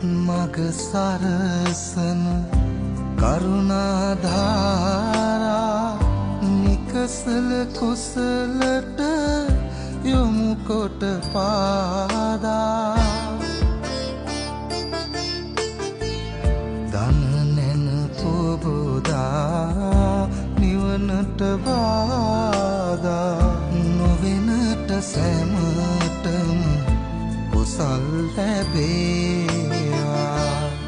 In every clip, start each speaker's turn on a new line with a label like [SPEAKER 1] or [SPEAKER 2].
[SPEAKER 1] මග සරසන කරුණාධාරා නිකසල කුසලට යොමු කොට පාදා දන නැන පොබෝදා නිවනට බාධා නොවෙනට සැමටම කුසල් ලැබේවා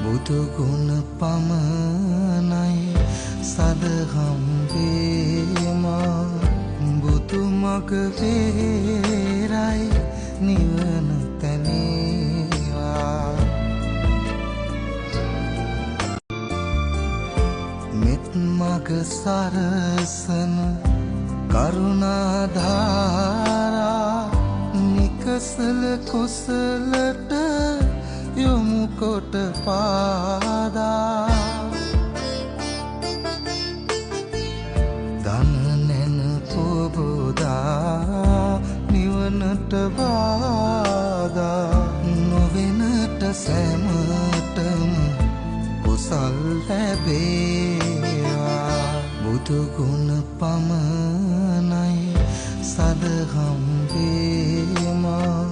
[SPEAKER 1] බුදු ගුණ පමණයි සදහම් වේමා බුදු මග වේරයි නිවන තැනේවා මෙත් මග සරසන කරුණාධාරා නිකසල කුසලට යොමු කොට පාදා දන නැන පොබෝදා නිවනට බාධා නොවෙනට සැමටම කුසල් ලැබේවා බුදු ගුණ පමණයි සදහම් වේමා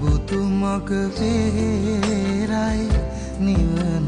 [SPEAKER 1] බුදු මග වේරයි නිවන